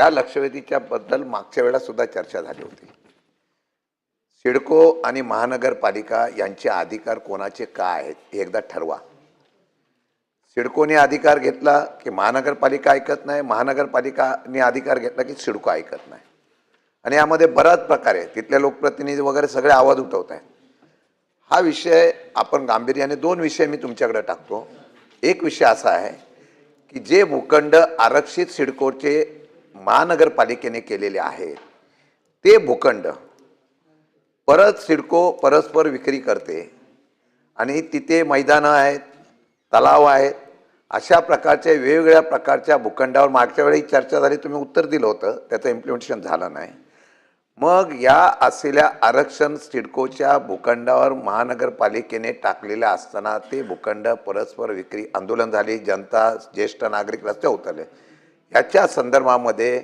त्या लक्षवेधीच्या बद्दल मागच्या वेळेला सुद्धा चर्चा झाली होती। सिडको आणि महानगरपालिका यांचे अधिकार कोणाचे काय आहेत हे एकदा ठरवा। सिडकोने अधिकार घेतला की महानगरपालिका ऐकत नाही, महानगरपालिकाने अधिकार घेतला की सिडको ऐकत नाही। आणि यामध्ये बराच प्रकार आहे, तिथले लोकप्रतिनिधी वगैरे सगळे आवाज उठवत आहेत। हा विषय आपण गांभीर्याने, दोन विषय मी तुमच्याकडे टाकतो। एक विषय असा आहे की जे भूखंड आरक्षित सिडकोचे महानगरपालिकेने केलेले आहेत ते भूखंड परत सिडको परस्पर विक्री करते आणि तिथे मैदानं आहेत, तलाव आहेत, अशा प्रकारच्या वेगवेगळ्या प्रकारच्या भूखंडावर मागच्या वेळी चर्चा झाली, तुम्ही उत्तर दिलं होतं, त्याचं इम्प्लिमेंटेशन झालं नाही। मग या असलेल्या आरक्षण सिडकोच्या भूखंडावर महानगरपालिकेने टाकलेल्या असताना ते भूखंड परस्पर विक्री आंदोलन झाली, जनता, ज्येष्ठ नागरिक रस्त्यावर उतरले। याच्या संदर्भामध्ये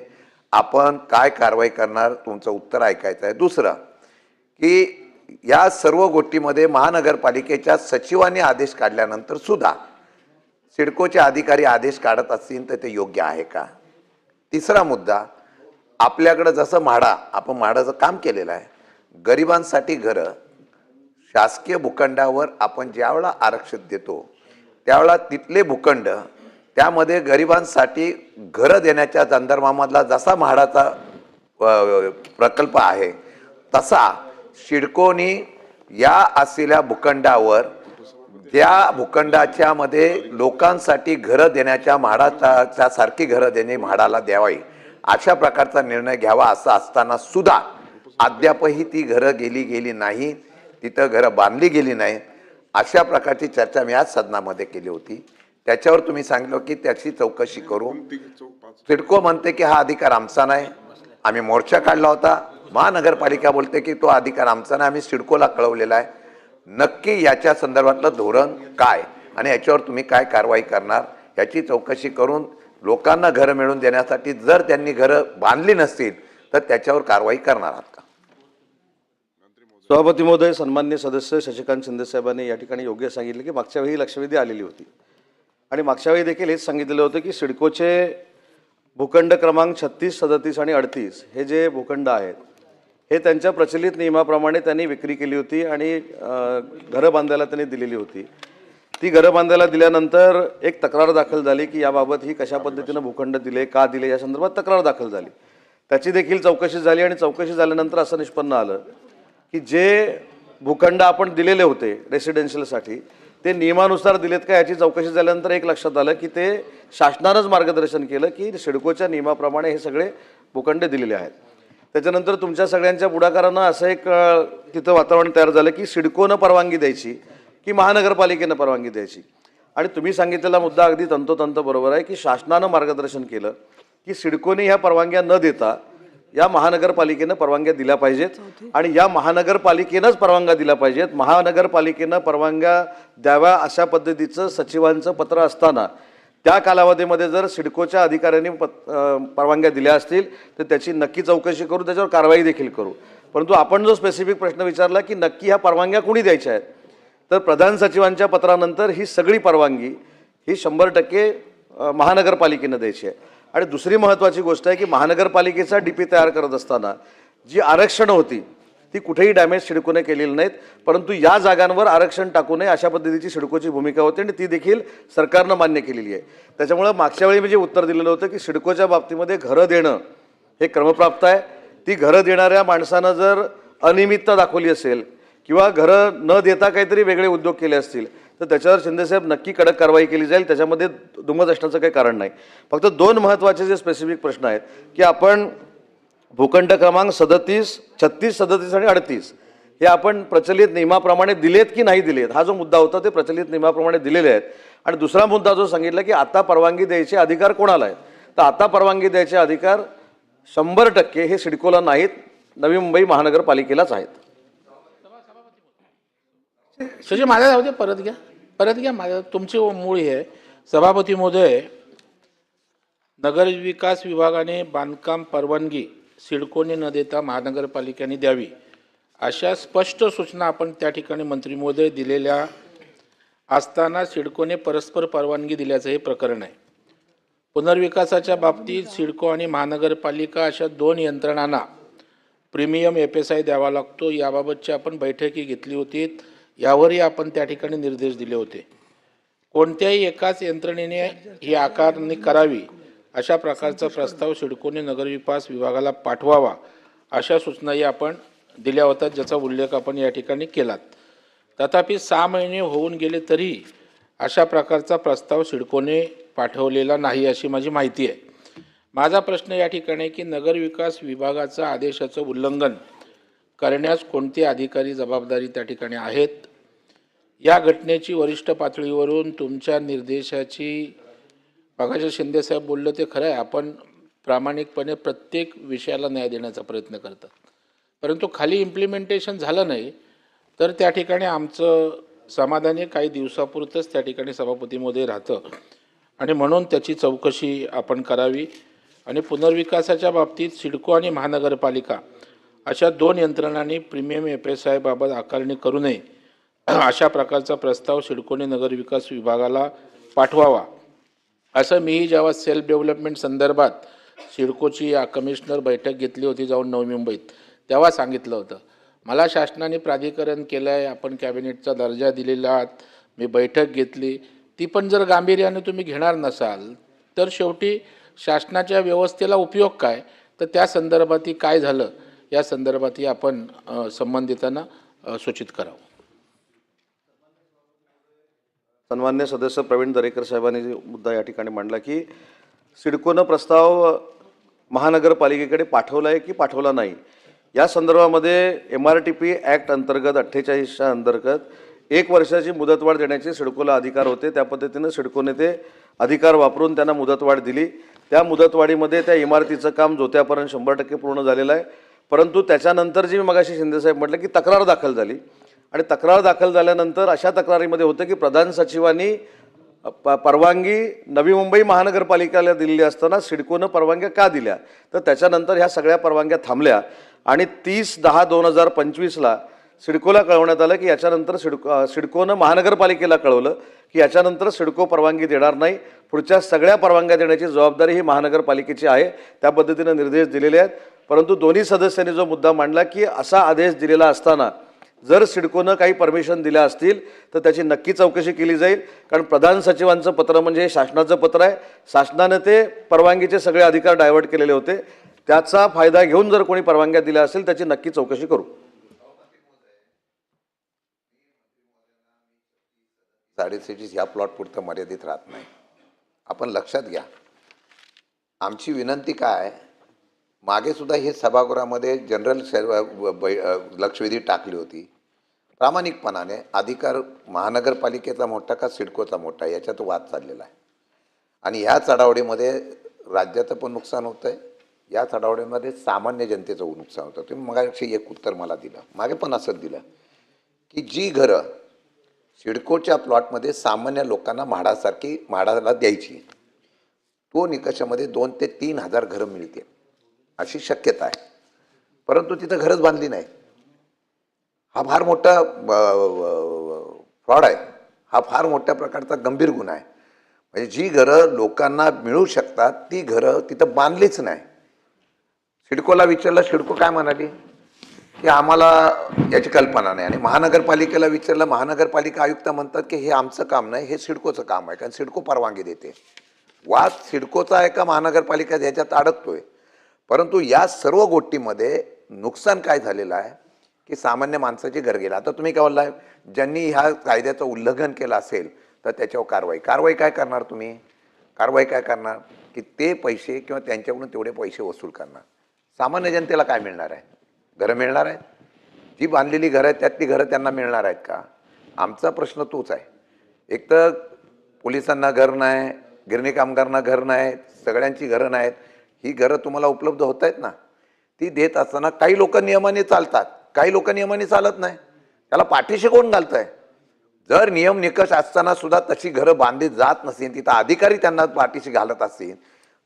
आपण काय कारवाई करणार, तुमचं उत्तर ऐकायचं आहे। दुसरं की या सर्व गोष्टीमध्ये महानगरपालिकेच्या सचिवांनी आदेश काढल्यानंतर सुद्धा सिडकोचे अधिकारी आदेश काढत असतील तर ते योग्य आहे का? तिसरा मुद्दा, आपल्याकडे जसं आपण म्हाडाचं काम केलेलं आहे, गरिबांसाठी घरं शासकीय भूखंडावर आपण ज्यावेळेला आरक्षित देतो त्यावेळेला तिथले भूखंड त्यामध्ये गरिबांसाठी घरं देण्याच्या संदर्भामधला जसा म्हाडाचा प्रकल्प आहे तसा सिडकोनी या असलेल्या भूखंडावर त्या भूखंडाच्या मध्ये लोकांसाठी घरं देण्याच्या म्हाडाच्या सारखी घरं देणे म्हाडाला द्यावी अशा प्रकारचा निर्णय घ्यावा। असं असताना सुद्धा अद्यापही ती घरं गेली नाही, तिथं घरं बांधली गेली नाही। अशा प्रकारची चर्चा मी आज सदनामध्ये केली होती। त्याच्यावर तुम्ही सांगितलं की त्याची चौकशी करू। सिडको म्हणते की हा अधिकार आमचा नाही, आम्ही मोर्चा काढला होता। महानगरपालिका बोलते की तो अधिकार आमचा नाही, आम्ही सिडकोला कळवलेला आहे। नक्की याच्या संदर्भातलं धोरण काय आणि याच्यावर तुम्ही काय कारवाई करणार याची चौकशी करून लोकांना घरं मिळवून देण्यासाठी जर त्यांनी घरं बांधली नसतील तर त्याच्यावर कारवाई करणार आहात का? सभापती महोदय, सन्माननीय सदस्य शशिकांत शिंदे साहेबांनी या ठिकाणी योग्य सांगितले की मागच्या वेळी लक्षवेधी आलेली होती आणि मागच्या वेळी देखील हेच सांगितलेलं होतं की सिडकोचे भूखंड क्रमांक 36, 37 आणि 38 हे जे भूखंड आहेत हे त्यांच्या प्रचलित नियमाप्रमाणे त्यांनी विक्री केली होती आणि घरं बांधायला त्यांनी दिलेली होती। ती घरं बांधायला दिल्यानंतर एक तक्रार दाखल झाली की याबाबत ही कशा पद्धतीनं भूखंड दिले, का दिले, या संदर्भात तक्रार दाखल झाली। त्याची देखील चौकशी झाली आणि चौकशी झाल्यानंतर असं निष्पन्न आलं की जे भूखंड आपण दिलेले होते रेसिडेन्शियलसाठी ते नियमानुसार दिलेत का याची चौकशी झाल्यानंतर एक लक्षात आलं की ते शासनानंच मार्गदर्शन केलं की सिडकोच्या नियमाप्रमाणे हे सगळे भूखंड दिलेले आहेत। त्याच्यानंतर तुमच्या सगळ्यांच्या पुढाकारानं असं एक तिथं वातावरण तयार झालं की सिडकोनं परवानगी द्यायची की महानगरपालिकेनं परवानगी द्यायची। आणि तुम्ही सांगितलेला मुद्दा अगदी तंतोतंत बरोबर आहे की शासनानं मार्गदर्शन केलं की सिडकोने ह्या परवानग्या न देता या महानगरपालिकेनं परवानग्या दिल्या पाहिजेत आणि या महानगरपालिकेनंच परवानग्या दिल्या पाहिजेत। महानगरपालिकेनं परवानग्या द्याव्या अशा पद्धतीचं सचिवांचं पत्र असताना त्या कालावधीमध्ये जर सिडकोच्या अधिकाऱ्यांनी परवानग्या दिल्या असतील तर त्याची नक्की चौकशी करू, त्याच्यावर कारवाई देखील करू। परंतु आपण जो स्पेसिफिक प्रश्न विचारला की नक्की ह्या परवानग्या कोणी द्यायच्या आहेत, तर प्रधान सचिवांच्या पत्रानंतर ही सगळी परवानगी ही 100% महानगरपालिकेनं द्यायची आहे। आणि दुसरी महत्त्वाची गोष्ट आहे की महानगरपालिकेचा DP तयार करत असताना जी आरक्षणं होती ती कुठेही डॅमेज सिडकोने केलेली नाहीत, परंतु या जागांवर आरक्षण टाकू नये अशा पद्धतीची सिडकोची भूमिका होती आणि ती देखील सरकारनं मान्य केलेली आहे। त्याच्यामुळे मागच्या वेळी मी जे उत्तर दिलेलं होतं की सिडकोच्या बाबतीमध्ये घरं देणं हे क्रमप्राप्त आहे। ती घरं देणाऱ्या माणसानं जर अनियमितता दाखवली असेल किंवा घरं न देता काहीतरी वेगळे उद्योग केले असतील तर त्याच्यावर शिंदेसाहेब नक्की कडक कारवाई केली जाईल, त्याच्यामध्ये दुमत असण्याचं काही कारण नाही। फक्त दोन महत्त्वाचे जे स्पेसिफिक प्रश्न आहेत की आपण भूखंड क्रमांक 36, 37 आणि 38 हे आपण प्रचलित नियमाप्रमाणे दिलेत की नाही दिलेत, हा जो मुद्दा होता ते प्रचलित नियमाप्रमाणे दिलेले आहेत। आणि दुसरा मुद्दा जो सांगितला की आता परवानगी द्यायचे अधिकार कोणाला आहेत, तर आता परवानगी द्यायचे अधिकार 100% हे सिडकोला नाहीत, नवी मुंबई महानगरपालिकेलाच आहेत। शशी माझ्या जाऊ दे, परत घ्या माझ्या, तुमची मूळ आहे। सभापती महोदय, नगर विकास विभागाने बांधकाम परवानगी सिडकोने न देता महानगरपालिकेने द्यावी अशा स्पष्ट सूचना आपण त्या ठिकाणी मंत्री महोदय दिलेल्या असताना सिडकोने परस्पर परवानगी दिल्याचं हे प्रकरण आहे। पुनर्विकासाच्या बाबतीत सिडको आणि महानगरपालिका अशा दोन यंत्रणांना प्रीमियम FSI द्यावा लागतो, याबाबतची आपण बैठकी घेतली होती. यावरही आपण त्या ठिकाणी निर्देश दिले होते. कोणत्याही एकाच यंत्रणेने ही आकारणी करावी अशा प्रकारचा प्रस्ताव सिडकोने नगरविकास विभागाला पाठवावा अशा सूचनाही आपण दिल्या होत्या, ज्याचा उल्लेख आपण या ठिकाणी केलात. तथापि 6 महिने होऊन गेले तरी अशा प्रकारचा प्रस्ताव सिडकोने पाठवलेला नाही अशी माझी माहिती आहे. माझा प्रश्न या ठिकाणी आहे की नगरविकास विभागाचं आदेशाचं उल्लंघन करण्यास कोणते अधिकारी जबाबदारी त्या ठिकाणी आहेत? या घटनेची वरिष्ठ पातळीवरून तुमच्या निर्देशाची मगाशी शिंदेसाहेब बोललं ते खरं आहे, आपण प्रामाणिकपणे प्रत्येक विषयाला न्याय देण्याचा प्रयत्न करतात, परंतु खाली इम्प्लिमेंटेशन झालं नाही तर त्या ठिकाणी आमचं समाधान हे काही दिवसापुरतंच त्या ठिकाणी सभापती महोदय राहतं आणि म्हणून त्याची चौकशी आपण करावी. आणि पुनर्विकासाच्या बाबतीत सिडको आणि महानगरपालिका अशा दोन यंत्रणांनी प्रीमियम FSI बाबत आकारणी करू नये अशा प्रकारचा प्रस्ताव सिडकोने नगरविकास विभागाला पाठवावा असं मीही जेव्हा सेल्फ डेव्हलपमेंट संदर्भात सिडकोची कमिशनर बैठक घेतली होती जाऊन नवी मुंबईत, तेव्हा सांगितलं होतं. मला शासनाने प्राधिकरण केलं आहे, आपण कॅबिनेटचा दर्जा दिलेला आहात, मी बैठक घेतली, ती पण जर गांभीर्याने तुम्ही घेणार नसाल तर शेवटी शासनाच्या व्यवस्थेला उपयोग काय, तर त्या संदर्भातही काय झालं या संदर्भातही आपण संबंधितांना सूचित करावं. सन्मान्य सदस्य प्रवीण दरेकर साहेबांनी जो मुद्दा या ठिकाणी मांडला की सिडकोनं प्रस्ताव महानगरपालिकेकडे पाठवला आहे की पाठवला नाही, या संदर्भामध्ये MRTP ॲक्ट अंतर्गत 48च्या अंतर्गत 1 वर्षाची मुदतवाढ देण्याचे सिडकोला अधिकार होते. त्या पद्धतीनं सिडकोने ते अधिकार वापरून त्यांना मुदतवाढ दिली. त्या मुदतवाढीमध्ये त्या इमारतीचं काम जोत्यापर्यंत 100% पूर्ण झालेलं आहे. परंतु त्याच्यानंतर जी मगाशी शिंदेसाहेब म्हटलं की तक्रार दाखल झाली आणि तक्रार दाखल झाल्यानंतर अशा तक्रारीमध्ये होतं की प्रधान सचिवांनी परवानगी नवी मुंबई महानगरपालिकेला दिलेली असताना सिडकोनं परवानग्या का दिल्या, तर त्याच्यानंतर ह्या सगळ्या परवानग्या थांबल्या आणि 30/10/2025ला सिडकोला कळवण्यात आलं की याच्यानंतर सिडकोनं महानगरपालिकेला कळवलं की याच्यानंतर सिडको परवानगी देणार नाही, पुढच्या सगळ्या परवानग्या देण्याची जबाबदारी ही महानगरपालिकेची आहे. त्या पद्धतीनं निर्देश दिलेले आहेत. परंतु दोन्ही सदस्यांनी जो मुद्दा मांडला की असा आदेश दिलेला असताना जर सिडकोनं काही परमिशन दिल्या असतील तर त्याची नक्की चौकशी केली जाईल, कारण प्रधान सचिवांचं पत्र म्हणजे हे शासनाचं पत्र आहे. शासनाने ते परवानगीचे सगळे अधिकार डायव्हर्ट केलेले होते. त्याचा फायदा घेऊन जर कोणी परवानग्या दिल्या असतील त्याची नक्की चौकशी करू. 36 ह्या प्लॉट पुरतं मर्यादित राहत नाही. आपण लक्षात घ्या, आमची विनंती काय, मागे सुद्धा हे सभागृहामध्ये जनरल लक्षवेधी टाकली होती. प्रामाणिकपणाने अधिकार महानगरपालिकेचा मोठा का सिडकोचा मोठा याच्यात वाद चाललेला आहे आणि ह्या चढावडीमध्ये राज्याचं पण नुकसान होतं आहे, या चढावडीमध्ये सामान्य जनतेचं नुकसान होतं. तुम्ही मगाशी एक उत्तर मला दिलं, मागे पण असंच दिलं की जी घरं सिडकोच्या प्लॉटमध्ये सामान्य लोकांना म्हाडाला द्यायची, तो निकषामध्ये 2 ते 3 हजार घरं मिळतील अशी शक्यता आहे, परंतु तिथं घरच बांधली नाही. हा फार मोठा फ्रॉड आहे, हा फार मोठ्या प्रकारचा गंभीर गुन्हा आहे. म्हणजे जी घरं लोकांना मिळू शकतात ती घरं तिथं बांधलीच नाही. सिडकोला विचारलं, सिडको काय म्हणाली की आम्हाला याची कल्पना नाही, आणि महानगरपालिकेला विचारलं, महानगरपालिका आयुक्त म्हणतात की हे आमचं काम नाही, हे सिडकोचं काम आहे, कारण सिडको परवानगी देते. वाद सिडकोचा आहे का महानगरपालिका ह्याच्यात अडकतोय. परंतु या सर्व गोष्टीमध्ये नुकसान काय झालेलं आहे की सामान्य माणसाची घर गेलं. आता तुम्ही काय बोललाय, ज्यांनी ह्या कायद्याचं उल्लंघन केलं असेल तर त्याच्यावर कारवाई काय करणार तुम्ही? कारवाई काय करणार की ते पैसे किंवा त्यांच्याकडून तेवढे पैसे वसूल करणार. सामान्य जनतेला काय मिळणार आहे? घरं मिळणार आहेत? जी बांधलेली घरं आहेत त्यातली घरं त्यांना मिळणार आहेत का? आमचा प्रश्न तोच आहे. एक तर पोलिसांना घर नाही, गिरणी कामगारांना घर नाही, सगळ्यांची घरं नाहीत. ही घरं तुम्हाला उपलब्ध होत आहेत ना, ती देत असताना काही लोक नियमाने चालतात, काही लोक नियमाने चालत नाही. त्याला पाठीशी कोण घालत आहे? जर नियम निकष असताना सुद्धा तशी घरं बांधली जात नसेल, तिथं अधिकारी त्यांना पाठीशी घालत असतील,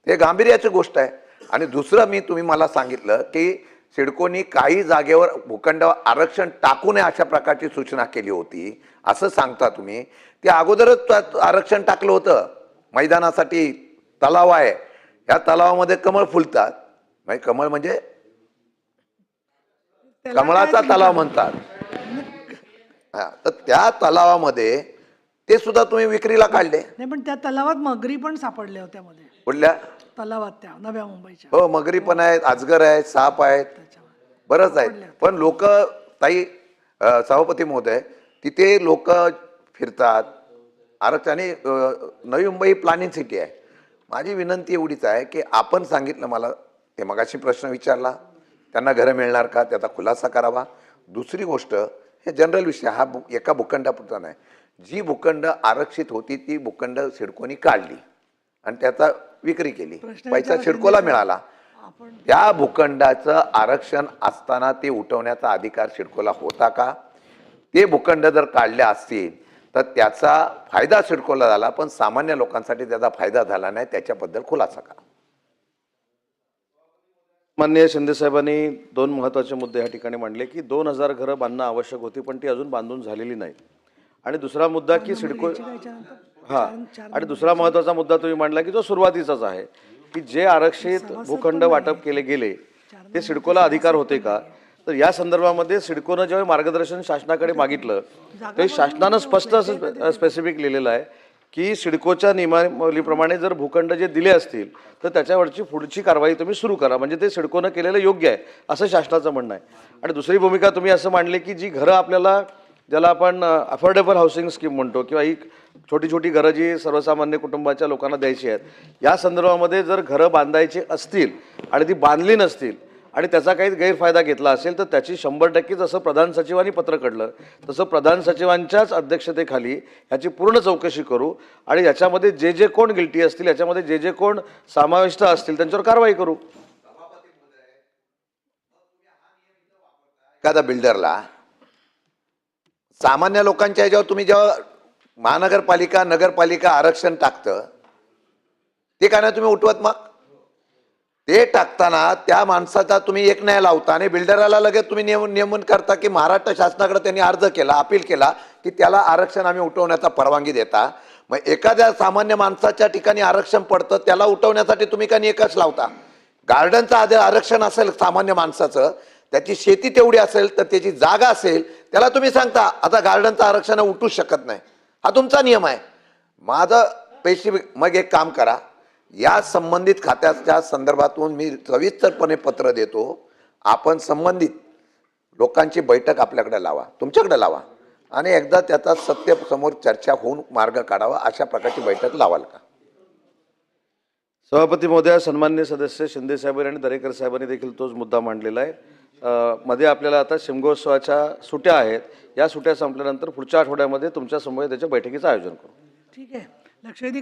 ते गांभीर्याची गोष्ट आहे. आणि दुसरं तुम्ही मला सांगितलं की सिडकोनी काही जागेवर भूखंड आरक्षण टाकू नये अशा प्रकारची सूचना केली होती असं सांगता तुम्ही. ते अगोदरच आरक्षण टाकलं होतं मैदानासाठी तलाव आहे, या तलावामध्ये कमळ फुलतात, म्हणजे कमळ म्हणजे त्याला कमळाचा काय तलाव तुमचं? म्हणतात. हा, तर त्या तलावामध्ये ते सुद्धा तुम्ही विक्रीला काढले. नाही, पण त्या तलावात मगरी पण सापडल्या होत्या मध्ये, कुठल्या? तलावात त्या नव्या मुंबईच्या. हो, मगरी पण आहेत, अजगर आहेत, साप आहेत, बरंच आहेत. पण लोक, ताई सभापती महोदय, तिथे लोक फिरतात आरक्षण. आणि नवी मुंबई प्लॅनिंग सिटी आहे. माझी विनंती एवढीच आहे की आपण सांगितलं मला, ते मगाशी प्रश्न विचारला, त्यांना घरं मिळणार का, त्याचा खुलासा करावा. दुसरी गोष्ट, हे जनरल विषय, हा एका भूखंडापुरता नाही. जी भूखंड आरक्षित होती ती भूखंड सिडकोनी काढली आणि त्याचा विक्री केली, प्रश्न पैसा विचारा सिडकोला शिंदे मिळाला. आपण त्या भूखंडाचं आरक्षण असताना ते उठवण्याचा अधिकार सिडकोला होता का? ते भूखंड जर काढले असतील तर त्याचा फायदा सिडकोला झाला, पण सामान्य लोकांसाठी त्याचा फायदा झाला नाही, त्याच्याबद्दल खुलासा करा. माननीय शिंदे साहेबांनी दोन महत्त्वाचे मुद्दे या ठिकाणी मांडले की 2000 घरं बांधणं आवश्यक होती, पण ती अजून बांधून झालेली नाही. आणि दुसरा मुद्दा की सिडको, हा, आणि दुसरा महत्त्वाचा मुद्दा तुम्ही मांडला की जो सुरुवातीचाच आहे, की जे आरक्षित भूखंड वाटप केले गेले ते सिडकोला अधिकार होते का? तर या संदर्भामध्ये सिडकोनं जेव्हा मार्गदर्शन शासनाकडे मागितलं ते शासनानं स्पष्ट असं स्पेसिफिक लिहिलेलं आहे की सिडकोच्या नियमावलीप्रमाणे जर भूखंड जे दिले असतील तर त्याच्यावरची पुढची कारवाई तुम्ही सुरू करा, म्हणजे ते सिडकोनं केलेलं योग्य आहे असं शासनाचं म्हणणं आहे. आणि दुसरी भूमिका तुम्ही असं मांडली की जी घरं आपल्याला, ज्याला आपण अफोर्डेबल हाऊसिंग स्कीम म्हणतो, किंवा ही छोटी छोटी घरं जी सर्वसामान्य कुटुंबाच्या लोकांना द्यायची आहेत, या संदर्भामध्ये जर घरं बांधायची असतील आणि ती बांधली नसतील आणि त्याचा काही गैरफायदा घेतला असेल तर त्याची 100% जसं प्रधान सचिवांनी पत्र काढलं तसं प्रधान सचिवांच्याच अध्यक्षतेखाली ह्याची पूर्ण चौकशी करू आणि याच्यामध्ये जे जे कोण गिल्टी असतील, याच्यामध्ये जे जे कोण समाविष्ट असतील त्यांच्यावर कारवाई करू. एखाद्या बिल्डरला, सामान्य लोकांच्या ह्याच्यावर तुम्ही जेव्हा महानगरपालिका नगरपालिका आरक्षण टाकतं ते काय नाही तुम्ही उठवत, मग ते टाकताना त्या माणसाचा तुम्ही एक नाही लावता आणि बिल्डराला लगेच तुम्ही नियमन करता की महाराष्ट्र शासनाकडे त्यांनी अर्ज केला, अपील केला की त्याला आरक्षण आम्ही उठवण्याचा परवानगी देता. मग एखाद्या सामान्य माणसाच्या ठिकाणी आरक्षण पडतं, त्याला उठवण्यासाठी तुम्ही काही एकच लावता. गार्डनचं आरक्षण असेल सामान्य माणसाचं, त्याची शेती तेवढी असेल तर त्याची जागा असेल, त्याला तुम्ही सांगता आता गार्डनचं आरक्षण उठू शकत नाही, हा तुमचा नियम आहे. माझं पैसे, मग एक काम करा, या संबंधित खात्याच्या संदर्भातून मी सविस्तरपणे पत्र देतो. आपण संबंधित लोकांची बैठक आपल्याकडे लावा, तुमच्याकडे लावा आणि एकदा त्याचा सत्य समोर चर्चा होऊन मार्ग काढावा, अशा प्रकारची बैठक लावाल का? सभापती महोदया, सन्माननीय सदस्य शिंदे साहेब आणि दरेकर साहेबांनी देखील तोच मुद्दा मांडलेला आहे. मध्ये आपल्याला आता शिमगोत्सवाच्या सुट्या आहेत, या सुट्या संपल्यानंतर पुढच्या आठवड्यामध्ये तुमच्या समोर त्याच्या बैठकीचं आयोजन करू. ठीक आहे. लक्षवेधी